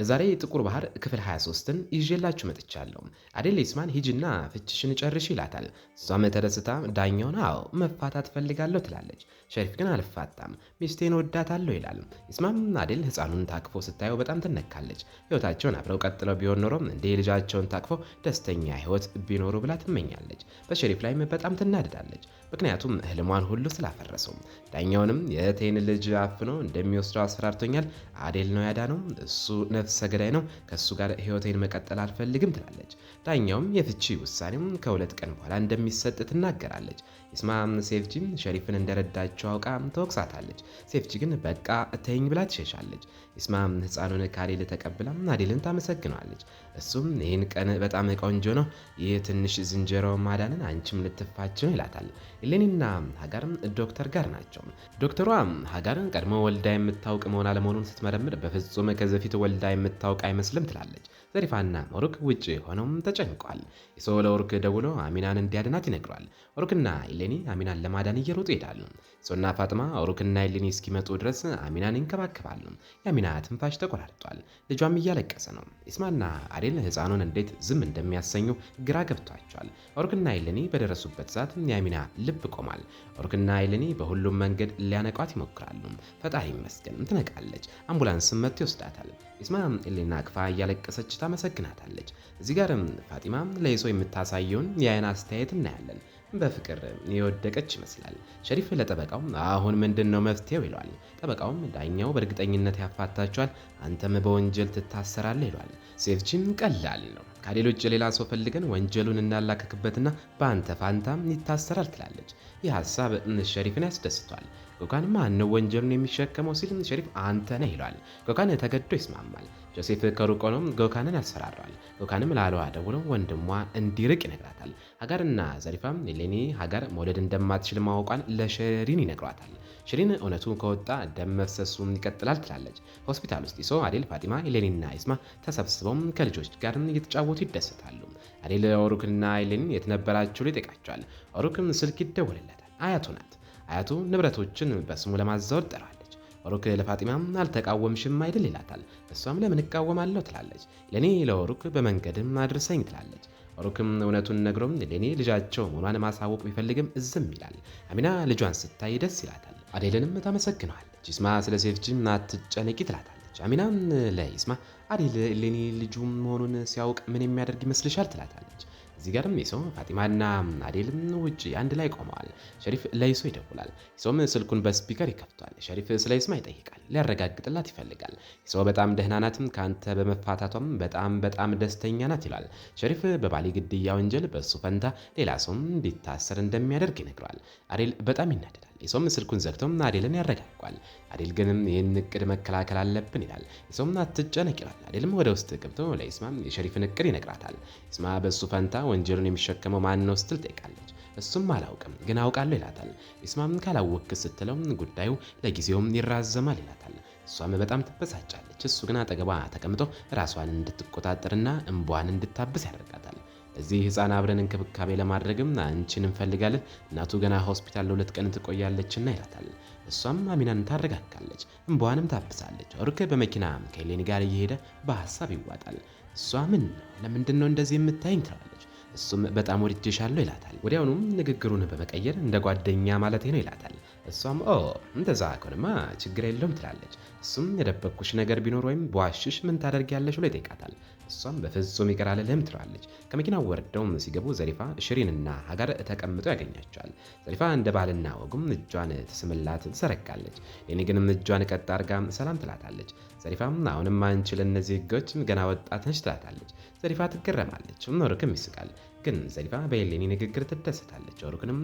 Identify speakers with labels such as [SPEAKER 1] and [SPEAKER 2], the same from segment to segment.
[SPEAKER 1] ለዛሬ ጥቁር ባህር ክፍል 23ን ይዤላችሁ መጥቻለሁ። አዴል ኢስማን ሂጂና ፍችሽን ጨርሽ ይላታል። እሷም ተደስታ ዳኛውን አዎ መፋታት ፈልጋለሁ ትላለች። ሸሪፍ ግን አልፋታም ሚስቴን ወዳታለሁ ይላል። ኢስማም አዴል ሕፃኑን ታቅፎ ስታየው በጣም ትነካለች። ሕይወታቸውን አብረው ቀጥለው ቢሆን ኖሮ እንዴ ልጃቸውን ታቅፎ ደስተኛ ሕይወት ቢኖሩ ብላ ትመኛለች። በሸሪፍ ላይም በጣም ትናደዳለች። ምክንያቱም ህልሟን ሁሉ ስላፈረሰው። ዳኛውንም የእህቴን ልጅ አፍኖ እንደሚወስደው አስፈራርቶኛል። አዴል ነው ያዳነው፣ እሱ ነፍሰ ገዳይ ነው። ከሱ ጋር ህይወቴን መቀጠል አልፈልግም ትላለች። ዳኛውም የፍቺ ውሳኔው ከሁለት ቀን በኋላ እንደሚሰጥ ትናገራለች። ኢስማም ሴፍጂ ሸሪፍን እንደረዳቸው አውቃ ተወቅሳታለች። ሴፍጂ ግን በቃ ተይኝ ብላ ትሸሻለች። ኢስማም ህፃኑን ከአዴል ተቀብላ አዴልን ታመሰግነዋለች። እሱም ይህን ቀን በጣም ቆንጆ ነው፣ ይህ ትንሽ ዝንጀሮ ማዳንን አንቺም ልትፋች ነው ይላታል። ኢሌኒና ሀጋር ዶክተር ጋር ናቸው። ዶክተሯ ሀጋር ቀድሞ ወልዳ የምታውቅ መሆን አለመሆኑን ስትመረምር በፍጹም ከዚህ በፊት ወልዳ የምታውቅ አይመስልም ትላለች። ዘሪፋና ኦሩክ ውጭ ሆነውም ተጨንቋል። ኢሶ ለኦሩክ ደውሎ አሚናን እንዲያድናት ይነግሯል። ኦሩክና ኢሌኒ አሚናን ለማዳን እየሮጡ ይሄዳሉ። ኢሶና ፋጥማ ኦሩክና ኢሌኒ እስኪመጡ ድረስ አሚናን ይንከባከባሉ። የአሚና ትንፋሽ ተቆራርጧል። ልጇም እያለቀሰ ነው። ኢስማና አዴል ህፃኑን እንዴት ዝም እንደሚያሰኙ ግራ ገብቷቸዋል። ኦሩክና ኢሌኒ በደረሱበት ሰዓት የአሚና ልብ ቆሟል። ኦሩክና ኢሌኒ በሁሉም መንገድ ሊያነቋት ይሞክራሉ። ፈጣሪ ይመስገን ትነቃለች። አምቡላንስም መጥቶ ይወስዳታል። ኢስማ ኢሌኒን አቅፋ እያለቀሰች ታመሰግናታለች። እዚህ ጋርም ፋጢማ ለኢሶ የምታሳየውን የአይን አስተያየት እናያለን። በፍቅር የወደቀች ይመስላል። ሸሪፍ ለጠበቃው አሁን ምንድነው መፍትሄው ይለዋል። ጠበቃውም ዳኛው በእርግጠኝነት ያፋታቸዋል፣ አንተም በወንጀል ትታሰራለህ ይለዋል። ሴፍጂም ቀላል ነው፣ ከአዴል ውጭ ሌላ ሰው ፈልገን ወንጀሉን እናላከክበትና በአንተ ፋንታም ይታሰራል ትላለች። ይህ ሀሳብ ሸሪፍን ያስደስቷል። ጎካን ማን ነው ወንጀሉን የሚሸከመው ሲል ሸሪፍ አንተ ነህ ይለዋል። ጎካን ተገዶ ይስማማል። ጆሴፍ ከሩቅ ሆኖ ጎካንን ያስፈራራል። ጎካንም ላሏ ደውሎ ወንድሟ እንዲርቅ ይነግራታል። ሀጋርና ዘሪፋም ኢሌኒ ሀጋር መውለድ እንደማትችል ማወቋን ለሸሪን ይነግሯታል። ሽሪን እውነቱ ከወጣ ደም መፍሰሱም ይቀጥላል ትላለች። ሆስፒታል ውስጥ ኢሶ፣ አዴል፣ ፋጢማ፣ ኢሌኒና ኢስማ ተሰብስበው ከልጆች ጋር እየተጫወቱ ይደሰታሉ። አዴል ኦሩክና ኢሌኒ የት ነበራችሁ ይጠይቃቸዋል። ኦሩክም ስልክ ይደወልለታል። አያቱ ናት። አያቱ ንብረቶችን በስሙ ለማዛወር ጠራለች። ኦሩክ ለፋጢማም አልተቃወምሽም አይደል ይላታል። እሷም ለምን እቃወማለሁ ትላለች። ለኔ ለኦሩክ በመንገድም አድርሰኝ ትላለች። ኦሩክም እውነቱን ነግሮም ለኔ ልጃቸው መሆኗን ማሳወቅ ቢፈልግም ዝም ይላል። አሚና ልጇን ስታይ ደስ ይላታል። አዴልንም ታመሰግነዋለች። ኢስማ ስለ ሴፍጂም አትጨነቂ ትላታለች። አሚናም ለኢስማ አዴል ለኔ ልጁ መሆኑን ሲያውቅ ምን የሚያደርግ ይመስልሻል ትላታለች። እዚህ ጋርም ኢሶ፣ ፋጢማና አዴልም ውጭ አንድ ላይ ቆመዋል። ሸሪፍ ለኢሶ ይደውላል። ኢሶም ስልኩን በስፒከር ይከፍቷል። ሸሪፍ ስለ ኢስማ ይጠይቃል፣ ሊያረጋግጥላት ይፈልጋል። ኢሶ በጣም ደህና ናት፣ ከአንተ በመፋታቷም በጣም ደስተኛ ናት ይላል። ሸሪፍ በባሊ ግድያ ወንጀል በእሱ ፈንታ ሌላ ሰውም እንዲታሰር እንደሚያደርግ ይነግረዋል። አዴል በጣም ይናደዳል። ኢሶም ስልኩን ዘግቶም አዴልን ያረጋጓል። አዴል ግን ይህን እቅድ መከላከል አለብን ይላል። ኢሶም አትጨነቅ ይላል። አዴልም ወደ ውስጥ ገብቶ ለኢስማ የሸሪፍን እቅድ ይነግራታል። ኢስማ በእሱ ፈንታ ወንጀሉን የሚሸከመው ማን ነው ስትል ጠይቃለች። እሱም አላውቅም ግን አውቃለሁ ይላታል። ኢስማም ካላወክ ስትለው ጉዳዩ ለጊዜውም ይራዘማል ይላታል። እሷም በጣም ትበሳጫለች። እሱ ግን አጠገቧ ተቀምጦ ራሷን እንድትቆጣጠርና እንቧን እንድታብስ ያደርጋታል። እዚህ ህፃን አብረን እንክብካቤ ለማድረግም አንቺን እንፈልጋለን፣ እናቱ ገና ሆስፒታል ለ2 ቀን ትቆያለችና ይላታል። እሷም አሚናን ታረጋጋለች፣ እንቧንም ታብሳለች። ኦሩክ በመኪና ከኢሌኒ ጋር እየሄደ በሀሳብ ይዋጣል። እሷ ምን ነው ለምንድን ነው እንደዚህ የምታይኝ ትለዋለች። እሱም በጣም ወድጄሻለሁ ይላታል። ወዲያውኑም ንግግሩን በመቀየር እንደ ጓደኛ ማለቴ ነው ይላታል። እሷም እንደዛ ከሆነማ ችግር የለውም ትላለች። እሱም የደበቅኩሽ ነገር ቢኖር ወይም በዋሽሽ ምን ታደርጊያለሽ ብሎ ይጠይቃታል። እሷም በፍጹም ይቅር አልልህም ትለዋለች። ከመኪናው ወርደው ሲገቡ ዘሪፋ፣ ሽሪንና ሀጋር ተቀምጠው ያገኛቸዋል። ዘሪፋ እንደ ባህልና ወጉም እጇን ትስምላት ትዘረጋለች። ሌኒ ግንም እጇን ቀጥ አድርጋ ሰላም ትላታለች። ዘሪፋም አሁንም አንቺ ለእነዚህ ህጎች ገና ወጣት ነች ትላታለች። ዘሪፋ ትገረማለች። ኦሩክም ይስቃል። ግን ዘሪፋ በኢሌኒ ንግግር ትደሰታለች። ኦሩክንም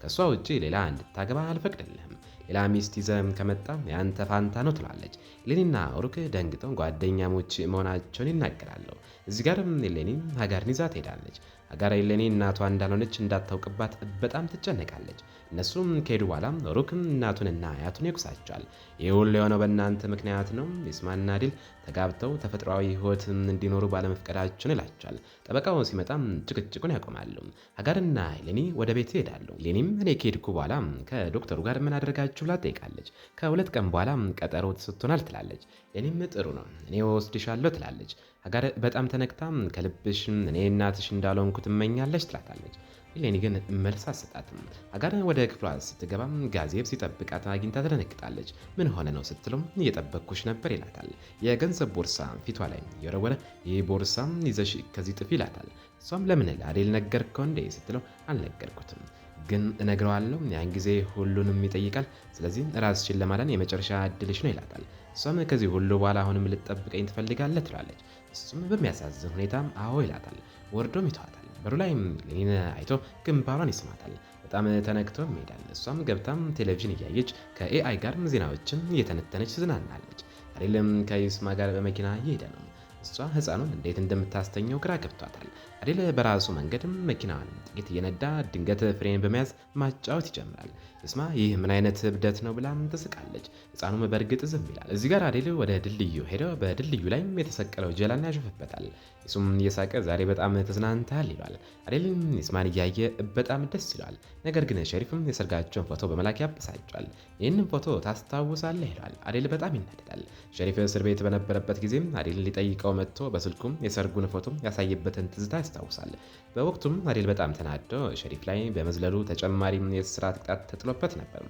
[SPEAKER 1] ከእሷ ውጭ ሌላ እንድታገባ አልፈቅድልህም፣ ሌላ ሚስት ይዘህ ከመጣ የአንተ ፋንታ ነው ትላለች። ኢሌኒና ኦሩክ ደንግጠው ጓደኛሞች መሆናቸውን ይናገራሉ። እዚህ ጋርም ኢሌኒ ሀጋርን ይዛ ትሄዳለች። ሀጋር ኢሌኒ እናቷ እንዳልሆነች እንዳታውቅባት በጣም ትጨነቃለች። እነሱም ከሄዱ በኋላ ኦሩክም እናቱንና አያቱን ይወቅሳቸዋል። ይህ ሁሉ የሆነው በእናንተ ምክንያት ነው። ይስማና አዴል ተጋብተው ተፈጥሯዊ ሕይወት እንዲኖሩ ባለመፍቀዳቸውን ይላቸዋል። ጠበቃው ሲመጣም ጭቅጭቁን ያቆማሉ። ሀጋርና ሌኒ ወደ ቤት ይሄዳሉ። ሌኒም እኔ ከሄድኩ በኋላ ከዶክተሩ ጋር ምን አደረጋችሁ ብላ ትጠይቃለች። ከ2 ቀን በኋላ ቀጠሮ ተሰጥቶናል ትላለች። ሌኒም ጥሩ ነው እኔ ወስድሻለሁ ትላለች። ሀጋር በጣም ተነክታ ከልብሽ እኔ እናትሽ እንዳልሆንኩ ትመኛለች ትላታለች። ሌኒ ግን መልስ አትሰጣትም። ሀጋር ወደ ክፍሏ ስትገባ ጋዜብ ሲጠብቃት አግኝታ ትደነግጣለች። ምን ሆነ ነው ስትለው እየጠበቅኩሽ ነበር ይላታል። የገንዘብ ቦርሳ ፊቷ ላይ የወረወረ ይህ ቦርሳ ይዘሽ ከዚህ ጥፊ ይላታል። እሷም ለምን ለአዴል ነገርከው እንዴ ስትለው አልነገርኩትም ግን እነግረዋለሁ ያን ጊዜ ሁሉንም ይጠይቃል። ስለዚህ ራስሽን ለማዳን የመጨረሻ እድልሽ ነው ይላታል። እሷም ከዚህ ሁሉ በኋላ አሁንም ልትጠብቀኝ ትፈልጋለህ ትላለች። እሱም በሚያሳዝን ሁኔታ አዎ ይላታል። ወርዶም ይተዋታል። በሩ ላይም ሌኒን አይቶ ግንባሯን ይስማታል። በጣም ተነክቶም ይሄዳል። እሷም ገብታም ቴሌቪዥን እያየች ከኤአይ ጋር ዜናዎችን እየተነተነች ትዝናናለች። አዴልም ከይስማ ጋር በመኪና እየሄደ ነው። እሷ ህፃኑን እንዴት እንደምታስተኘው ግራ ገብቷታል። አዴል በራሱ መንገድም መኪናዋን ጥቂት እየነዳ ድንገት ፍሬን በመያዝ ማጫወት ይጀምራል። ይስማ ይህ ምን አይነት እብደት ነው ብላም ትስቃለች። ህፃኑም በእርግጥ ዝም ይላል። እዚህ ጋር አዴል ወደ ድልድዩ ሄደው በድልድዩ ላይም የተሰቀለው ጀላን ያሾፍበታል። ይሱም እየሳቀ ዛሬ በጣም ተዝናንተሃል ይሏል። አዴልም ይስማን እያየ በጣም ደስ ይለዋል። ነገር ግን ሸሪፍም የሰርጋቸውን ፎቶ በመላክ ያበሳጫል። ይህንን ፎቶ ታስታውሳለህ ይሏል። አዴል በጣም ይናደዳል። ሸሪፍ እስር ቤት በነበረበት ጊዜም አዴልን ሊጠይቀው መጥቶ በስልኩም የሰርጉን ፎቶ ያሳየበትን ትዝታ ያስታውሳል። በወቅቱም አዴል በጣም ተናዶ ሸሪፍ ላይ በመዝለሉ ተጨማሪ የእስራት ቅጣት ተጥሎበት ነበር።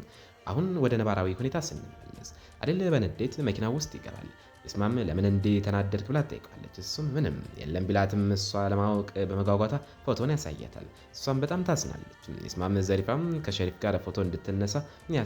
[SPEAKER 1] አሁን ወደ ነባራዊ ሁኔታ ስንመለስ አዴል በንዴት መኪና ውስጥ ይገባል። ይስማም ለምን እንዲህ ተናደድክ ብላ ትጠይቃለች። እሱም ምንም የለም ቢላትም እሷ ለማወቅ በመጓጓታ ፎቶን ያሳያታል። እሷም በጣም ታዝናለች። ይስማም ዘሪፋም ከሸሪፍ ጋር ፎቶ እንድትነሳ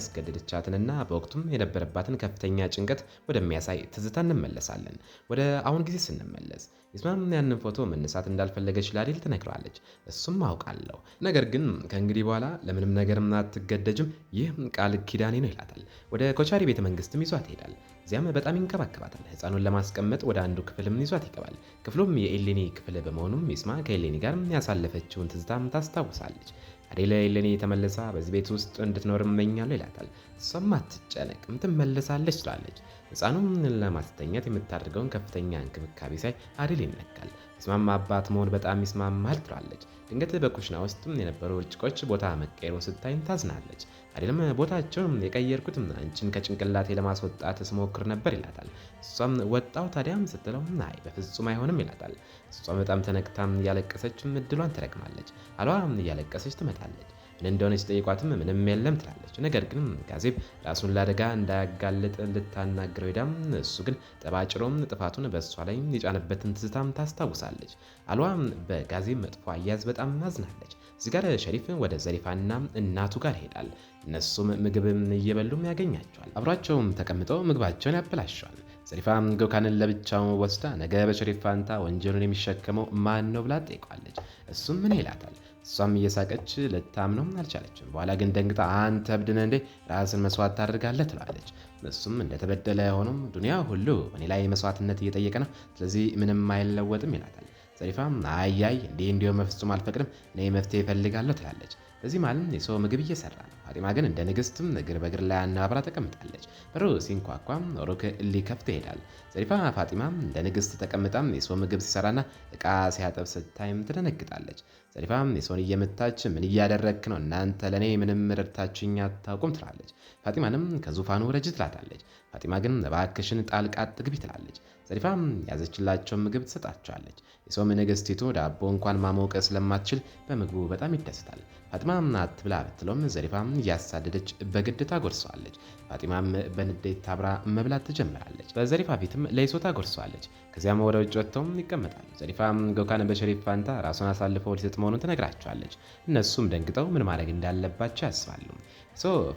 [SPEAKER 1] ያስገደደቻትንና በወቅቱም የነበረባትን ከፍተኛ ጭንቀት ወደሚያሳይ ትዝታ እንመለሳለን። ወደ አሁን ጊዜ ስንመለስ ይስማም ያንን ፎቶ መነሳት እንዳልፈለገች ለአዴል ትነግረዋለች። እሱም አውቃለሁ፣ ነገር ግን ከእንግዲህ በኋላ ለምንም ነገርም አትገደጅም፣ ይህ ቃል ኪዳኔ ነው ይላታል። ወደ ኮቻሪ ቤተ መንግስትም ይዟት ይሄዳል። እዚያም በጣም ይንከባከባታል። ህፃኑን ለማስቀመጥ ወደ አንዱ ክፍልም ይዟት ይገባል። ክፍሉም የኤሌኒ ክፍል በመሆኑም ይስማ ከኤሌኒ ጋር ያሳለፈችውን ትዝታም ታስታውሳለች። አዴል ኤሌኒ ተመልሳ በዚህ ቤት ውስጥ እንድትኖር እመኛለሁ ይላታል። እሷም አትጨነቅም ትመለሳለች ትላለች። ህፃኑም ለማስተኛት የምታደርገውን ከፍተኛ እንክብካቤ ሳይ አዴል ይነካል። ይስማም አባት መሆን በጣም ይስማማል ትላለች። ድንገት በኩሽና ውስጥም የነበሩ እርጭቆች ቦታ መቀየሩን ስታይም ታዝናለች። አዴልም ቦታቸውን የቀየርኩት አንቺን ከጭንቅላቴ ለማስወጣት ስሞክር ነበር ይላታል። እሷም ወጣው ታዲያም ስትለው አይ በፍጹም አይሆንም ይላታል። እሷም በጣም ተነክታም እያለቀሰችም እድሏን ትረግማለች። አሏም እያለቀሰች ትመጣለች። ምን እንደሆነች ጠይቋትም ምንም የለም ትላለች። ነገር ግን ጋዜብ ራሱን ለአደጋ እንዳያጋልጥ ልታናግረው ሄዳም እሱ ግን ጠባጭሮም ጥፋቱን በእሷ ላይ የጫነበትን ትዝታም ታስታውሳለች። አሏም በጋዜብ መጥፎ አያያዝ በጣም አዝናለች። እዚህ ጋር ሸሪፍ ወደ ዘሪፋና እናቱ ጋር ይሄዳል። እነሱም ምግብም እየበሉም ያገኛቸዋል። አብሯቸውም ተቀምጠው ምግባቸውን ያበላሸዋል። ዘሪፋ ጎካንን ለብቻው ወስዳ ነገ በሸሪፍ ፋንታ ወንጀሉን የሚሸከመው ማን ነው ብላ ትጠይቀዋለች። እሱም ምን ይላታል። እሷም እየሳቀች ልታምነው አልቻለችም። በኋላ ግን ደንግጣ አንተ እብድ ነህ እንዴ ራስን መስዋዕት ታደርጋለህ ትላለች። እሱም እንደተበደለ ሆኖም ዱንያ ሁሉ እኔ ላይ መስዋዕትነት እየጠየቀ ነው፣ ስለዚህ ምንም አይለወጥም ይላታል። ዘሪፋም አያይ እንዲህ እንዲሆን በፍጹም አልፈቅድም፣ እኔ መፍትሄ እፈልጋለሁ ትላለች። በዚህ መሃል የሰው ምግብ እየሰራ ነው። ፋጢማ ግን እንደ ንግስትም እግር በእግር ላይ አናብራ ተቀምጣለች። በሩ ሲንኳኳም ኦሩክ ሊከፍት ይሄዳል። ዘሪፋ ፋጢማም እንደ ንግስት ተቀምጣም የሰው ምግብ ሲሰራና እቃ ሲያጠብ ስታይም ትደነግጣለች። ዘሪፋም የሰውን እየመታች ምን እያደረግክ ነው? እናንተ ለእኔ ምንም ረድታችሁኝ አታውቁም ትላለች። ፋጢማንም ከዙፋኑ ረጅ ትላታለች። ፋጢማ ግን እባክሽን ጣልቃ አትግቢ ትላለች። ዘሪፋም ያዘችላቸውን ምግብ ትሰጣቸዋለች። የሰውም ንግስቲቱ ዳቦ እንኳን ማሞቅ ስለማትችል በምግቡ በጣም ይደሰታል። ፋጢማም አትብላ ብትለውም ዘሪፋም እያሳደደች በግድ ታጎርሰዋለች። ፋጢማም በንዴት ታብራ መብላት ትጀምራለች። በዘሪፋ ፊትም ለይሶ ታጎርሰዋለች። ከዚያም ወደ ውጭ ወጥተውም ይቀመጣሉ። ዘሪፋም ጎካን በሸሪፍ ፋንታ ራሱን አሳልፈው ሊሰጥ መሆኑን ትነግራቸዋለች። እነሱም ደንግጠው ምን ማድረግ እንዳለባቸው ያስባሉ።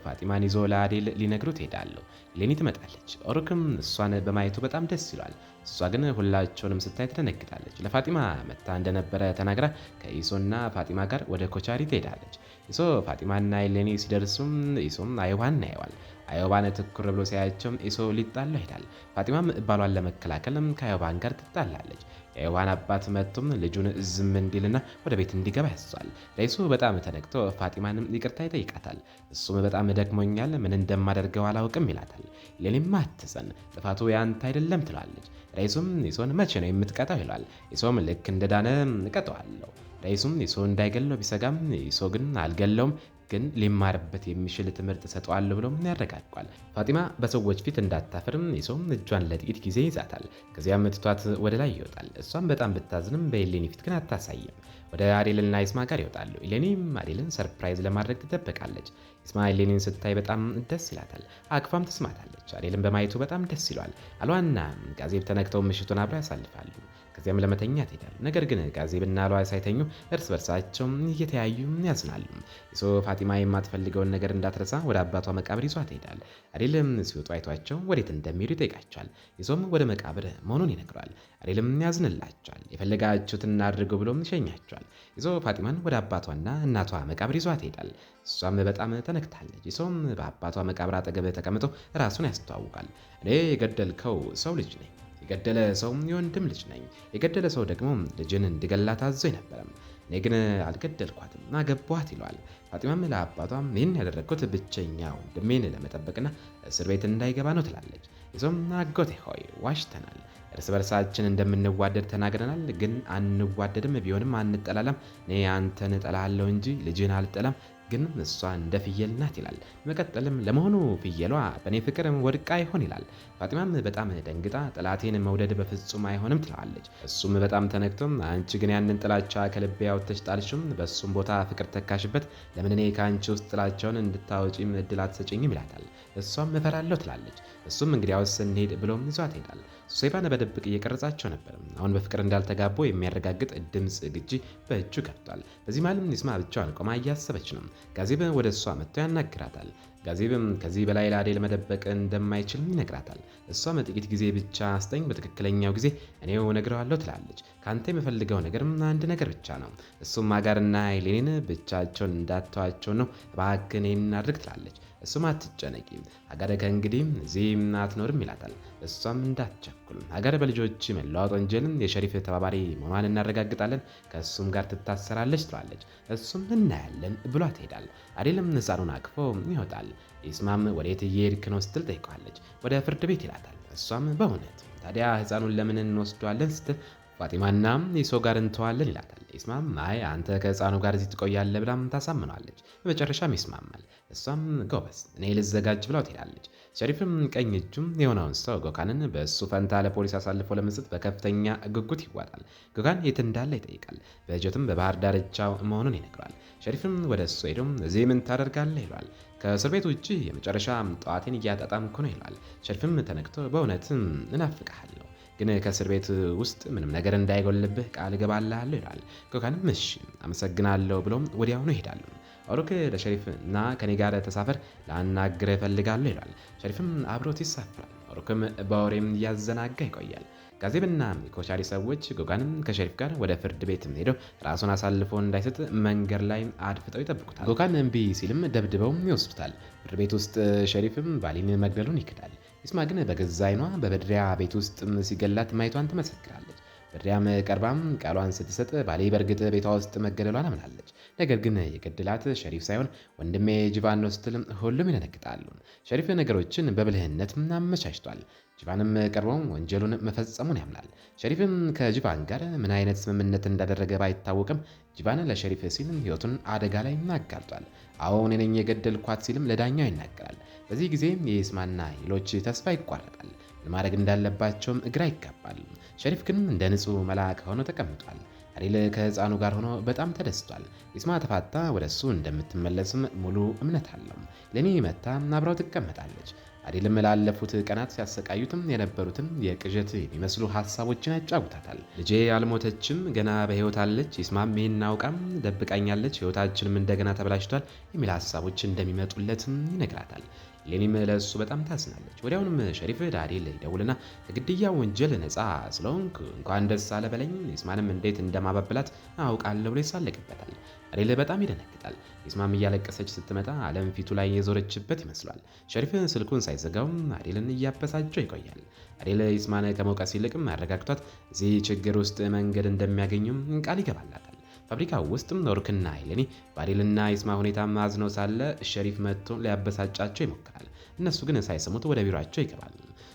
[SPEAKER 1] ፋጢማን ይዞ ለአዴል ሊነግሩት ይሄዳሉ። ሌኒ ትመጣለች። ኦሩክም እሷን በማየቱ በጣም ደስ ይሏል። እሷ ግን ሁላቸውንም ስታይ ትደነግጣለች። ለፋጢማ መታ እንደነበረ ተናግራ ከኢሶና ፋጢማ ጋር ወደ ኮቻሪ ትሄዳለች። ኢሶ ፋጢማና ሌኒ ሲደርሱም ኢሶም አይዋን ያየዋል። አዮባን ትኩር ብሎ ሲያያቸው ኢሶ ሊጣላ ይሄዳል። ፋጢማም ባሏን ለመከላከል ከአዮባን ጋር ትጣላለች። የአዮባን አባት መጥቶም ልጁን ዝም እንዲልና ወደ ቤት እንዲገባ ያዟል። ረይሱ በጣም ተነክቶ ፋጢማንም ይቅርታ ይጠይቃታል። እሱም በጣም ደክሞኛል፣ ምን እንደማደርገው አላውቅም ይላታል። ኢሌኒም አትዘን፣ ጥፋቱ ያንተ አይደለም ትላለች። ረይሱም ኢሶን መቼ ነው የምትቀጣው ይሏል። ኢሶም ልክ እንደዳነ እቀጣዋለሁ። ረይሱም ኢሶ እንዳይገለው ቢሰጋም ኢሶ ግን አልገለውም ግን ሊማርበት የሚችል ትምህርት ሰጠዋል ብሎ ያረጋግጧል። ፋጢማ በሰዎች ፊት እንዳታፍርም ኢሶም እጇን ለጥቂት ጊዜ ይዛታል። ከዚያም ትቷት ወደ ላይ ይወጣል። እሷም በጣም ብታዝንም በኢሌኒ ፊት ግን አታሳይም። ወደ አዴልና ኢስማ ጋር ይወጣሉ። ኢሌኒም አዴልን ሰርፕራይዝ ለማድረግ ትደበቃለች። ኢስማ ኢሌኒን ስታይ በጣም ደስ ይላታል። አቅፋም ትስማታለች። አዴልን በማየቱ በጣም ደስ ይለዋል። አሏና ጋዜብ ተነክተው ምሽቱን አብረው ያሳልፋሉ። ከዚያም ለመተኛት ይሄዳል። ነገር ግን ጋዜብና አሏ ሳይተኙ እርስ በርሳቸው እየተያዩ ያዝናሉ። ኢሶ ፋጢማ የማትፈልገውን ነገር እንዳትረሳ ወደ አባቷ መቃብር ይዟት ይሄዳል። አዴልም ሲወጡ አይቷቸው ወዴት እንደሚሄዱ ይጠይቃቸዋል። ኢሶም ወደ መቃብር መሆኑን ይነግረዋል። አዴልም ያዝንላቸዋል። የፈለጋችሁትን አድርጉ ብሎም ይሸኛቸዋል። ኢሶ ፋጢማን ወደ አባቷና እናቷ መቃብር ይዟት ይሄዳል። እሷም በጣም ተነክታለች። ኢሶም በአባቷ መቃብር አጠገብ ተቀምጦ ራሱን ያስተዋውቃል። እኔ የገደልከው ሰው ልጅ ነኝ። የገደለ ሰው የወንድም ልጅ ነኝ። የገደለ ሰው ደግሞ ልጅን እንዲገላት አዞኝ ነበረም። እኔ ግን አልገደልኳትም፣ አገባኋት ይለዋል። ፋጢማም ለአባቷም ይህን ያደረግኩት ብቸኛ ወንድሜን ለመጠበቅና እስር ቤት እንዳይገባ ነው ትላለች። ኢሶም አጎቴ ሆይ ዋሽተናል፣ እርስ በርሳችን እንደምንዋደድ ተናግረናል፣ ግን አንዋደድም፣ ቢሆንም አንጠላላም። እኔ አንተን እጠላለሁ እንጂ ልጅን አልጠላም፣ ግን እሷ እንደ ፍየል ናት ይላል። በመቀጠልም ለመሆኑ ፍየሏ በእኔ ፍቅር ወድቃ ይሆን ይላል። ፋጢማም በጣም ደንግጣ ጠላቴን መውደድ በፍጹም አይሆንም ትለዋለች። እሱም በጣም ተነክቶም አንቺ ግን ያንን ጥላቻ ከልቤ አውጥተሽ ጣልሽም፣ በእሱም ቦታ ፍቅር ተካሽበት። ለምን እኔ ከአንቺ ውስጥ ጥላቻውን እንድታወጪም እድል አትሰጭኝም ይላታል። እሷም እፈራለሁ ትላለች። እሱም እንግዲያውስ እንሄድ ብሎም ይዟት ይሄዳል። ሱሴባን በድብቅ እየቀረጻቸው ነበር። አሁን በፍቅር እንዳልተጋቡ የሚያረጋግጥ ድምፅ ግጂ በእጁ ገብቷል። በዚህ መሃልም ይስማ ብቻዋን ቆማ እያሰበች ነው። ጋዜብ ወደ እሷ መጥቶ ያናግራታል። ጋዜብም ከዚህ በላይ ለአዴል መደበቅ እንደማይችል ይነግራታል። እሷም ጥቂት ጊዜ ብቻ አስጠኝ፣ በትክክለኛው ጊዜ እኔው እነግረዋለሁ ትላለች። ከአንተ የምፈልገው ነገርም አንድ ነገር ብቻ ነው። እሱም አጋርና ኢሌኒን ብቻቸውን እንዳተዋቸው ነው። እባክህ እኔን አድርግ ትላለች። እሱም አትጨነቂ፣ አጋር ከእንግዲህ እዚህ አትኖርም ይላታል። እሷም እንዳትቸኩል፣ አጋር በልጆች መለዋወጥ ወንጀልን የሸሪፍ ተባባሪ መሆኗን እናረጋግጣለን፣ ከእሱም ጋር ትታሰራለች ትላለች። እሱም እናያለን ብሏት ይሄዳል። አዴልም ሕፃኑን አቅፎ ይወጣል። ኢስማም ወዴት እየሄድክ ነው ስትል ጠይቀዋለች። ወደ ፍርድ ቤት ይላታል። እሷም በእውነት ታዲያ ሕፃኑን ለምን እንወስደዋለን ስትል ፋጢማና ኢሶ ጋር እንተዋለን ይላታል። ኢስማም አይ አንተ ከሕፃኑ ጋር እዚህ ትቆያለህ ብላም ታሳምነዋለች። በመጨረሻም ይስማማል። እሷም ጎበዝ እኔ ልዘጋጅ ብላው ትሄዳለች። ሸሪፍም ቀኝ እጁም የሆነውን ሰው ጎካንን በእሱ ፈንታ ለፖሊስ አሳልፎ ለመስጠት በከፍተኛ ጉጉት ይዋጣል። ጎካን የት እንዳለ ይጠይቃል። በእጀትም በባህር ዳርቻው መሆኑን ይነግረዋል። ሸሪፍም ወደ እሱ ሄዶም እዚህ ምን ታደርጋለህ ይሏል። ከእስር ቤት ውጭ የመጨረሻ ጠዋቴን እያጣጣምኩ ነው ይሏል። ሸሪፍም ተነክቶ በእውነትም እናፍቅሃለሁ ግን ከእስር ቤት ውስጥ ምንም ነገር እንዳይጎልብህ ቃል እገባልሃለሁ ይላል። ጎካንም እሺ አመሰግናለሁ ብሎም ወዲያውኑ ይሄዳሉ። ኦሩክ ለሸሪፍ እና ከኔ ጋር ተሳፈር ላናግርህ እፈልጋለሁ ይላል። ሸሪፍም አብሮት ይሳፍራል። ኦሩክም በወሬም እያዘናጋ ይቆያል። ጋዜብና የኮቻሪ ሰዎች ጎካንም ከሸሪፍ ጋር ወደ ፍርድ ቤት ሄደው ራሱን አሳልፎ እንዳይሰጥ መንገድ ላይ አድፍጠው ይጠብቁታል። ጎካን እምቢ ሲልም ደብድበው ይወስዱታል። ፍርድ ቤት ውስጥ ሸሪፍም ባሊን መግደሉን ይክዳል። ይስማ ግን በገዛ አይኗ በበድሪያ ቤት ውስጥ ሲገላት ማየቷን ትመሰክራለች። በድሪያም ቀርባም ቃሏን ስትሰጥ ባሌ በእርግጥ ቤቷ ውስጥ መገደሏን አምናለች። ነገር ግን የገደላት ሸሪፍ ሳይሆን ወንድሜ ጅቫን ነው ስትል ሁሉም ይደነግጣሉ። ሸሪፍ ነገሮችን በብልህነት አመቻችቷል። ጅቫንም ቀርበው ወንጀሉን መፈጸሙን ያምናል። ሸሪፍም ከጅቫን ጋር ምን አይነት ስምምነት እንዳደረገ ባይታወቅም ጅቫን ለሸሪፍ ሲል ሕይወቱን አደጋ ላይ አጋልጧል። አዎ እኔ ነኝ የገደልኳት ሲልም ለዳኛው ይናገራል። በዚህ ጊዜ የኢስማና ሌሎች ተስፋ ይቋረጣል። ማድረግ እንዳለባቸውም ግራ ይጋባል። ሸሪፍ ግን እንደ ንጹህ መልአክ ሆኖ ተቀምጧል። አዴል ከሕፃኑ ጋር ሆኖ በጣም ተደስቷል። ኢስማ ተፋታ ወደ እሱ እንደምትመለስም ሙሉ እምነት አለው። ለኔ መታ አብራው ትቀመጣለች። አዴልም ላለፉት ቀናት ሲያሰቃዩትም የነበሩትን የቅዠት የሚመስሉ ሀሳቦችን ያጫውታታል። ልጄ አልሞተችም፣ ገና በሕይወት አለች። ኢስማም ይህን አውቃም ደብቃኛለች፣ ሕይወታችንም እንደገና ተበላሽቷል የሚል ሀሳቦች እንደሚመጡለትም ይነግራታል። ሌኒም ለእሱ በጣም ታዝናለች። ወዲያውንም ሸሪፍ ለአዴል ይደውልና ከግድያ ወንጀል ነፃ ስለሆንክ እንኳን ደስ አለ በለኝ፣ ይስማንም እንዴት እንደማባብላት አውቃለሁ ብሎ ይሳለቅበታል። አዴል በጣም ይደነግጣል። ይስማም እያለቀሰች ስትመጣ ዓለም ፊቱ ላይ የዞረችበት ይመስሏል። ሸሪፍ ስልኩን ሳይዘጋው አዴልን እያበሳጨው ይቆያል። አዴል ይስማን ከመውቀስ ይልቅም አረጋግቷት እዚህ ችግር ውስጥ መንገድ እንደሚያገኙም ቃል ይገባላታል። ፋብሪካው ውስጥም ኖርክና ሄሌኒ በአዴልና ይስማ ሁኔታ አዝነው ሳለ ሸሪፍ መጥቶ ሊያበሳጫቸው ይሞክራል። እነሱ ግን ሳይሰሙት ወደ ቢሮአቸው ይገባል።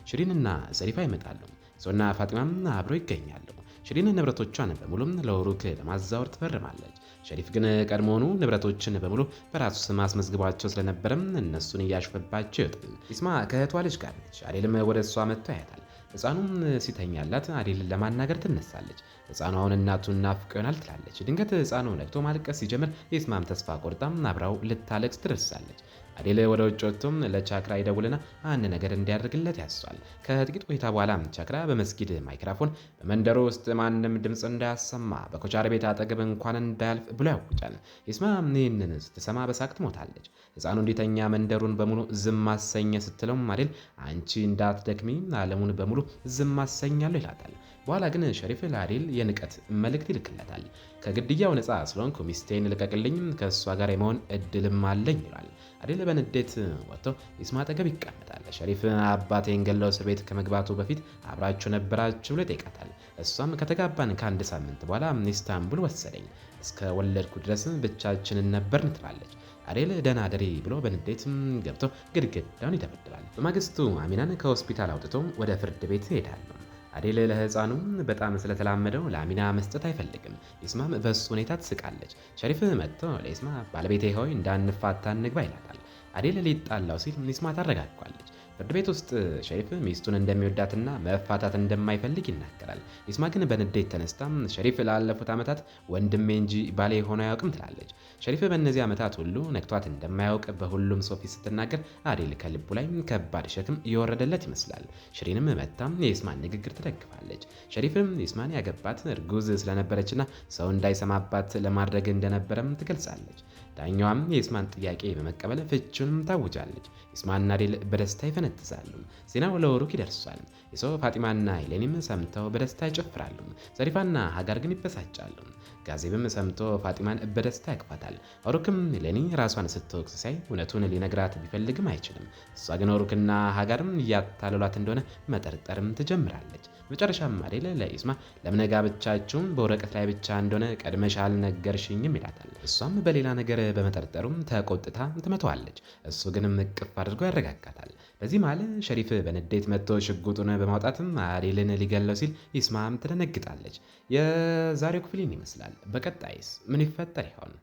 [SPEAKER 1] ሽሪንና ሰሪፋ ይመጣሉ። ሶና ፋጢማም አብረው ይገኛሉ። ሽሪን ንብረቶቿን በሙሉ ለወሩክ ለማዛወር ትፈርማለች። ሸሪፍ ግን ቀድሞውኑ ንብረቶችን በሙሉ በራሱ ስም አስመዝግቧቸው ስለነበረም እነሱን እያሾፈባቸው ይወጣል። ይስማ ከእህቷ ልጅ ጋር ነች። አዴልም ወደ እሷ መጥቶ ያያታል። ሕፃኑም ሲተኛላት አዴልን ለማናገር ትነሳለች። ሕፃኑ አሁን እናቱን ናፍቆ ይሆናል ትላለች። ድንገት ሕፃኑ ነግቶ ማልቀስ ሲጀምር የይስማም ተስፋ ቆርጣም አብራው ልታለቅስ ትደርሳለች። አዴል ወደ ውጭ ወጥቶም ለቻክራ ይደውልና አንድ ነገር እንዲያደርግለት ያሷል። ከጥቂት ቆይታ በኋላ ቻክራ በመስጊድ ማይክራፎን በመንደሩ ውስጥ ማንም ድምፅ እንዳያሰማ በኮቻር ቤት አጠገብ እንኳን እንዳያልፍ ብሎ ያውጃል። ይስማም ይህንን ስትሰማ በሳቅ ትሞታለች። ሕፃኑ እንዲተኛ መንደሩን በሙሉ ዝም አሰኘ ስትለውም አዴል አንቺ እንዳትደክሚ ዓለሙን በሙሉ ዝም አሰኛለሁ ይላታል። በኋላ ግን ሸሪፍ ለአዴል የንቀት መልእክት ይልክለታል። ከግድያው ነፃ ስለሆንኩ ሚስቴን ልቀቅልኝ፣ ከእሷ ጋር የመሆን እድልም አለኝ ይላል። አዴል በንዴት ወጥቶ ይስማ አጠገብ ይቀመጣል። ሸሪፍ አባቴን ገለው እስር ቤት ከመግባቱ በፊት አብራችሁ ነበራችሁ ብሎ ይጠይቃታል። እሷም ከተጋባን ከአንድ ሳምንት በኋላ ኢስታንቡል ወሰደኝ፣ እስከ ወለድኩ ድረስ ብቻችንን ነበርን ትላለች። አዴል ደህና ደሪ ብሎ በንዴት ገብቶ ግድግዳውን ይደበድባል። በማግስቱ አሚናን ከሆስፒታል አውጥቶ ወደ ፍርድ ቤት ይሄዳሉ። አዴል ለሕፃኑ በጣም ስለተላመደው ለአሚና መስጠት አይፈልግም። ይስማም በሱ ሁኔታ ትስቃለች። ሸሪፍ መጥቶ ለይስማ ባለቤቴ ሆይ እንዳንፋታ እንግባ ይላታል። አዴል ሊጣላው ሲል ይስማ ታረጋግጧለች። ፍርድ ቤት ውስጥ ሸሪፍ ሚስቱን እንደሚወዳትና መፋታት እንደማይፈልግ ይናገራል። ይስማ ግን በንዴት ተነስታ ሸሪፍ ላለፉት ዓመታት ወንድሜ እንጂ ባሌ ሆኖ አያውቅም ትላለች። ሸሪፍ በእነዚህ ዓመታት ሁሉ ነክቷት እንደማያውቅ በሁሉም ሰው ፊት ስትናገር አዴል ከልቡ ላይ ከባድ ሸክም እየወረደለት ይመስላል። ሽሪንም መታም የይስማን ንግግር ትደግፋለች። ሸሪፍም ይስማን ያገባት እርጉዝ ስለነበረችና ሰው እንዳይሰማባት ለማድረግ እንደነበረም ትገልጻለች። ዳኛዋም የይስማን ጥያቄ በመቀበል ፍቹንም ታውጃለች። ይስማና አዴል በደስታ ይፈነጥዛሉ። ዜናው ለወሩክ ይደርሷል። የሰው ፋጢማና ሄሌኒም ሰምተው በደስታ ይጨፍራሉ። ዘሪፋና ሀጋር ግን ይበሳጫሉ። ጋዜብም ሰምቶ ፋጢማን በደስታ ያቅፋታል። ኦሩክም ሄሌኒ ራሷን ስትወቅስ ሳይ እውነቱን ሊነግራት ቢፈልግም አይችልም። እሷ ግን ኦሩክና ሀጋርም እያታለሏት እንደሆነ መጠርጠርም ትጀምራለች። መጨረሻም አዴል ለይስማ ለምን ጋብቻችሁም በወረቀት ላይ ብቻ እንደሆነ ቀድመሽ አልነገርሽኝም ይላታል። እሷም በሌላ ነገር በመጠርጠሩም ተቆጥታ ትመተዋለች። እሱ ግን እቅፍ አድርጎ ያረጋጋታል። በዚህ መሃል ሸሪፍ በንዴት መጥቶ ሽጉጡን በማውጣትም አዴልን ሊገለው ሲል ይስማም ትደነግጣለች። የዛሬው ክፍል ይመስላል። በቀጣይስ ምን ይፈጠር ይሆን?